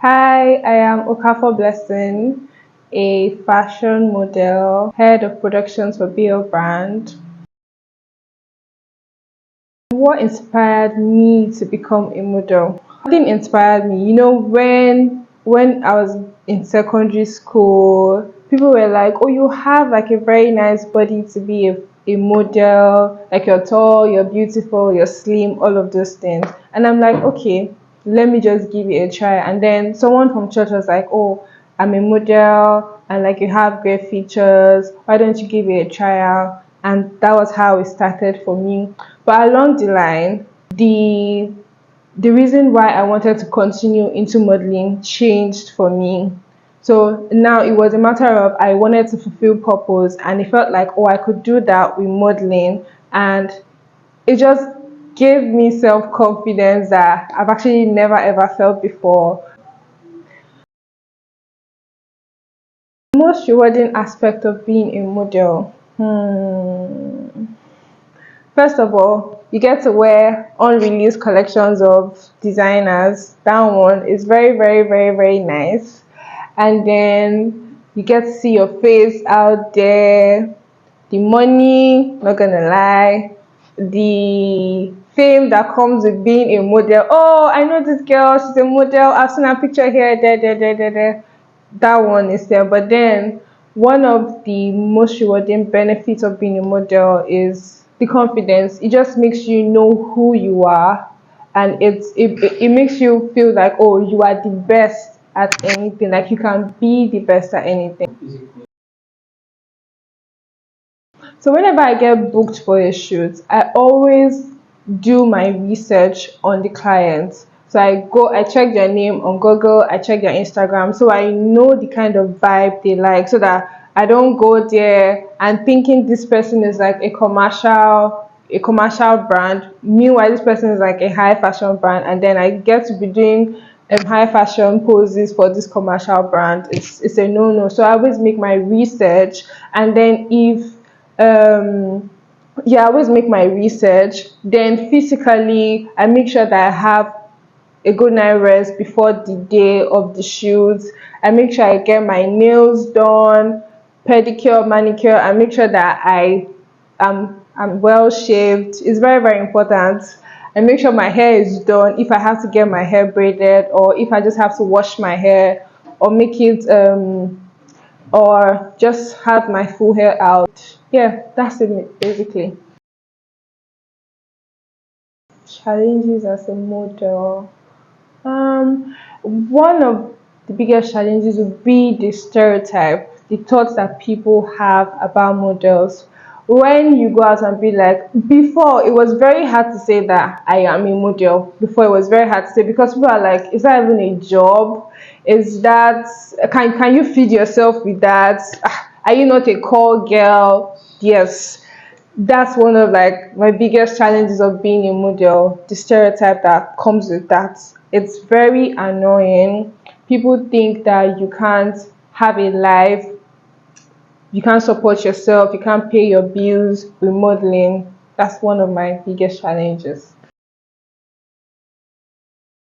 Hi, I am Okafor Blessing, a fashion model, head of productions for BL Brand. What inspired me to become a model? Nothing inspired me. When I was in secondary school, people were like, "Oh, you have like a very nice body to be a model. Like you're tall, you're beautiful, you're slim, all of those things." And I'm like, okay, let me just give it a try. And then someone from church was like, "Oh, I'm a model, and like you have great features. Why don't you give it a trial?" And that was how it started for me. But along the line, the reason why I wanted to continue into modeling changed for me. So now it was a matter of I wanted to fulfill purpose, and it felt like, oh, I could do that with modeling, and it just gave me self confidence that I've actually never ever felt before. Most rewarding aspect of being a model. First of all, you get to wear unreleased collections of designers. That one is very, very, very, very nice. And then you get to see your face out there. The money, not gonna lie. The fame that comes with being a model. Oh, I know this girl, she's a model. I've seen her picture here, there, there, there, there, there. That one is there. But then one of the most rewarding benefits of being a model is the confidence. It just makes you know who you are, and it makes you feel like, oh, you are the best at anything. Like you can be the best at anything. So whenever I get booked for a shoot, I always do my research on the client. So I check their name on Google, I check their Instagram, so I know the kind of vibe they like, so that I don't go there and thinking this person is like a commercial brand. Meanwhile, this person is like a high fashion brand, and then I get to be doing high fashion poses for this commercial brand. It's a no no. So I always make my research, and then if yeah, I always make my research. Then physically, I make sure that I have a good night rest before the day of the shoot. I make sure I get my nails done, pedicure, manicure. I make sure that I'm well shaved. It's very, very important. I make sure my hair is done if I have to get my hair braided, or if I just have to wash my hair or make it or just have my full hair out. Yeah, that's it basically. Challenges as a model. One of the biggest challenges would be the stereotype, the thoughts that people have about models. When you go out and be like, before it was very hard to say that I am a model. Before it was very hard to say because people are like, is that even a job? Is that can you feed yourself with that? Are you not a call girl? Yes, that's one of like my biggest challenges of being a model, the stereotype that comes with that. It's very annoying. People think that you can't have a life, you can't support yourself, you can't pay your bills with modeling. That's one of my biggest challenges.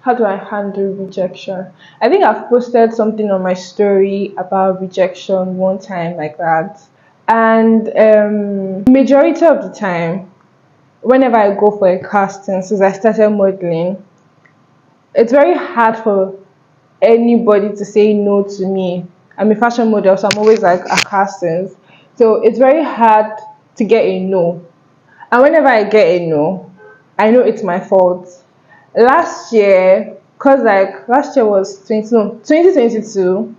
How do I handle rejection? I think I've posted something on my story about rejection one time like that. And majority of the time, whenever I go for a casting, since I started modeling, it's very hard for anybody to say no to me. I'm a fashion model, so I'm always like at castings. So it's very hard to get a no. And whenever I get a no, I know it's my fault. Last year, cause like last year was 2022,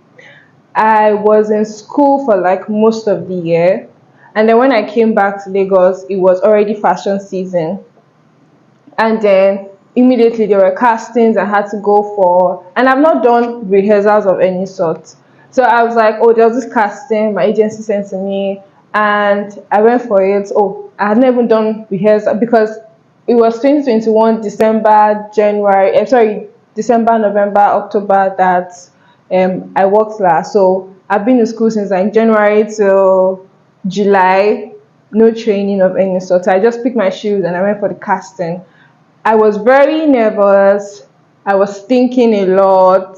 I was in school for like most of the year. And then when I came back to Lagos, it was already fashion season. And then immediately there were castings I had to go for, and I've not done rehearsals of any sort. So I was like, oh, there was this casting my agency sent to me, and I went for it. Oh, I had never done rehearsal because it was 2021 December, January, sorry, December, November, October that I worked last. So I've been in school since like January till July, no training of any sort. So I just picked my shoes and I went for the casting. I was very nervous. I was thinking a lot.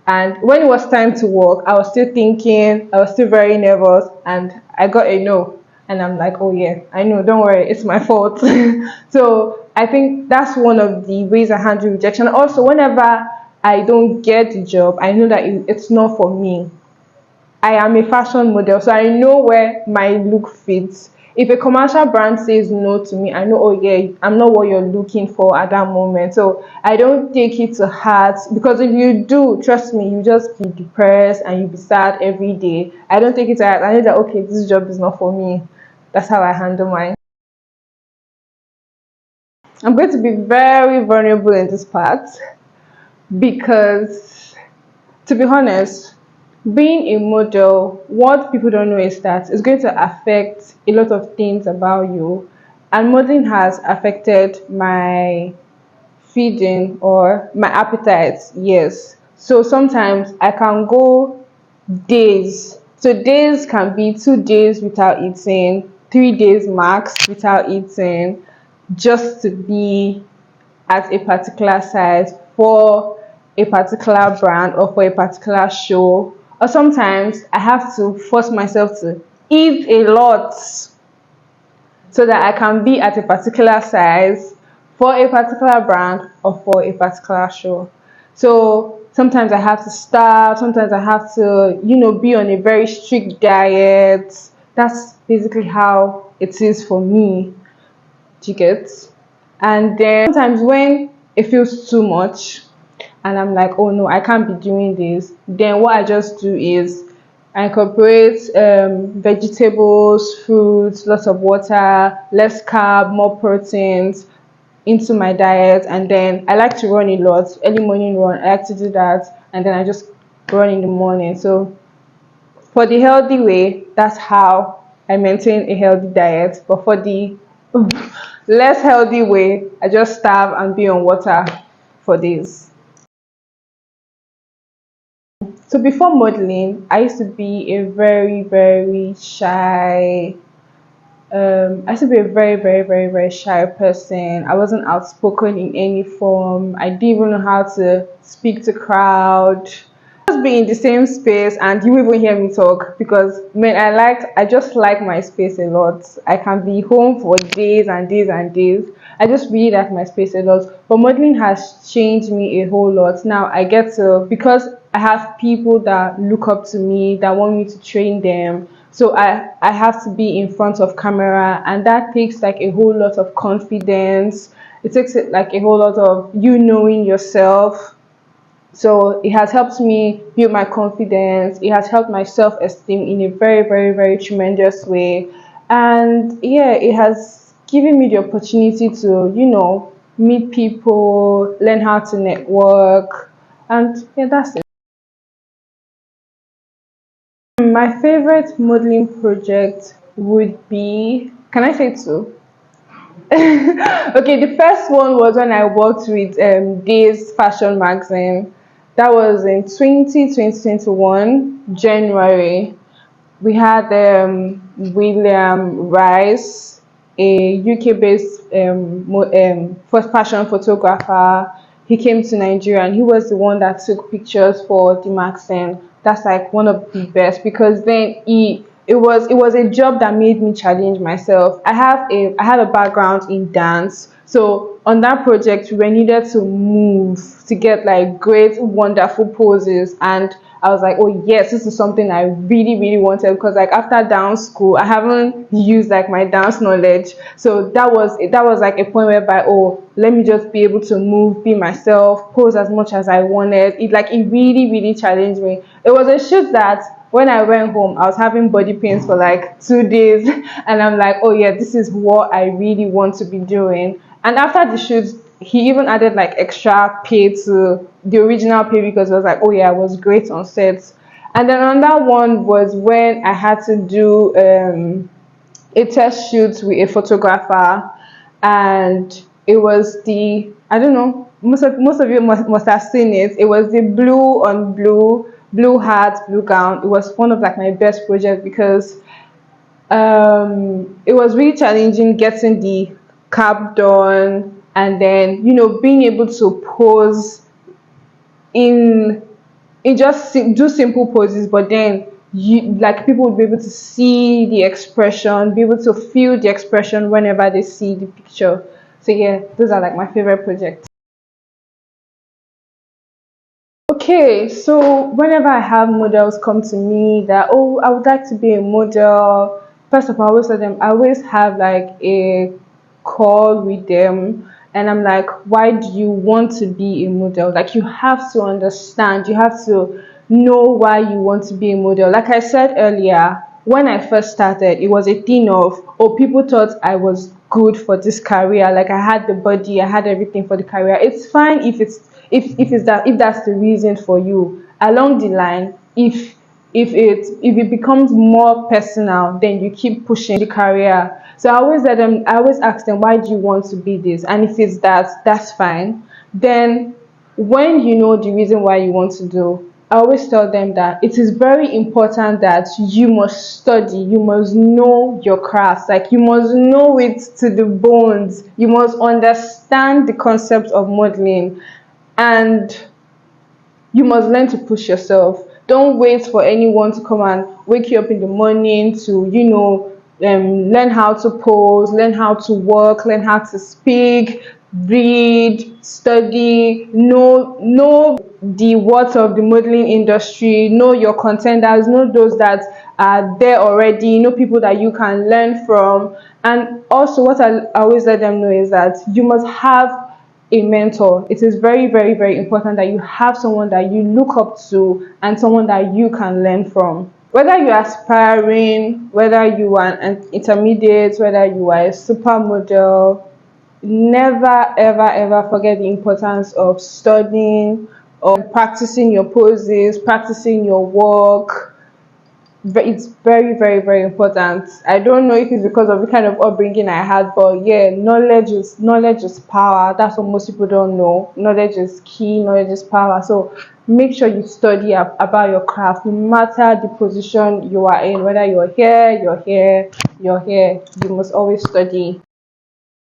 And when it was time to work, I was still thinking, I was still very nervous, and I got a no. And I'm like, oh yeah, I know, don't worry, it's my fault. So I think that's one of the ways I handle rejection. Also, whenever I don't get the job, I know that it's not for me. I am a fashion model, so I know where my look fits. If a commercial brand says no to me, I know, oh yeah, I'm not what you're looking for at that moment. So I don't take it to heart, because if you do, trust me, you just be depressed and you be sad every day. I don't take it to heart. I know that, okay, this job is not for me. That's how I handle mine. I'm going to be very vulnerable in this part, because, to be honest, being a model, what people don't know is that it's going to affect a lot of things about you. And modeling has affected my feeding or my appetite, yes. So sometimes I can go days. So days can be 2 days without eating, 3 days max without eating, just to be at a particular size for a particular brand or for a particular show. Or sometimes I have to force myself to eat a lot so that I can be at a particular size for a particular brand or for a particular show. So sometimes I have to starve, sometimes I have to, be on a very strict diet. That's basically how it is for me. Do you get? And then sometimes when it feels too much and I'm like, oh no, I can't be doing this, then what I just do is I incorporate vegetables, fruits, lots of water, less carb, more proteins into my diet. And then I like to run a lot, early morning run. I like to do that, and then I just run in the morning. So for the healthy way, that's how I maintain a healthy diet. But for the less healthy way, I just starve and be on water for days. So before modeling, I used to be a very, very shy. I used to be a very, very, very, very shy person. I wasn't outspoken in any form. I didn't even know how to speak to crowd. Just be in the same space and you even hear me talk, because man, I just like my space a lot. I can be home for days and days and days. I just really like my space a lot. But modeling has changed me a whole lot. Now I get to, because I have people that look up to me, that want me to train them. So I have to be in front of camera, and that takes like a whole lot of confidence. It takes it like a whole lot of you knowing yourself. So it has helped me build my confidence. It has helped my self-esteem in a very, very, very tremendous way. And yeah, it has given me the opportunity to, meet people, learn how to network. And yeah, that's it. My favorite modeling project would be, can I say two? Okay, the first one was when I worked with Days Fashion Magazine. That was in 2021 January. We had William Rice, a UK-based first fashion photographer. He came to Nigeria and he was the one that took pictures for the magazine. That's like one of the best, because then it was a job that made me challenge myself. I have a background in dance, so on that project we needed to move to get like great wonderful poses, and I was like, oh yes, this is something I really, really wanted, because like after dance school, I haven't used like my dance knowledge. So that was like a point whereby, oh, let me just be able to move, be myself, pose as much as I wanted. It really, really challenged me. It was a shoot that when I went home, I was having body pains for like 2 days, and I'm like, oh yeah, this is what I really want to be doing. And after the shoot, he even added like extra pay to the original pay, because it was like, oh yeah, I was great on set. And then another one was when I had to do a test shoot with a photographer, and it was I don't know, most of you must have seen it. It was the blue on blue hat, blue gown. It was one of like my best projects, because it was really challenging getting the cap done, and then being able to pose in do simple poses, but then you like people would be able to see the expression, be able to feel the expression whenever they see the picture. So yeah, those are like my favorite projects. Okay, so whenever I have models come to me that, oh, I would like to be a model, first of all, I always tell them, I always have like a call with them, and I'm like, why do you want to be a model? Like, you have to understand, you have to know why you want to be a model. Like I said earlier, when I first started, it was a thing of, oh, people thought I was good for this career. Like, I had the body, I had everything for the career. It's fine if that's the reason for you. Along the line, if it becomes more personal, then you keep pushing the career. So I always ask them, why do you want to be this? And if it's that, that's fine. Then when you know the reason why you want to do, I always tell them that it is very important that you must study, you must know your craft, like you must know it to the bones, you must understand the concept of modeling, and you must learn to push yourself. Don't wait for anyone to come and wake you up in the morning to, learn how to pose, learn how to walk, learn how to speak, read, study, know the words of the modeling industry, know your contenders, know those that are there already, know people that you can learn from. And also, what I always let them know is that you must have a mentor. It is very, very, very important that you have someone that you look up to and someone that you can learn from. Whether you're aspiring, whether you are an intermediate, whether you are a supermodel, never, ever, ever forget the importance of studying or practicing your poses, practicing your work. It's very, very, very important. I don't know if it's because of the kind of upbringing I had, but yeah, knowledge is power. That's what most people don't know. Knowledge is key, knowledge is power. So make sure you study about your craft, no matter the position you are in, whether you're here, you must always study.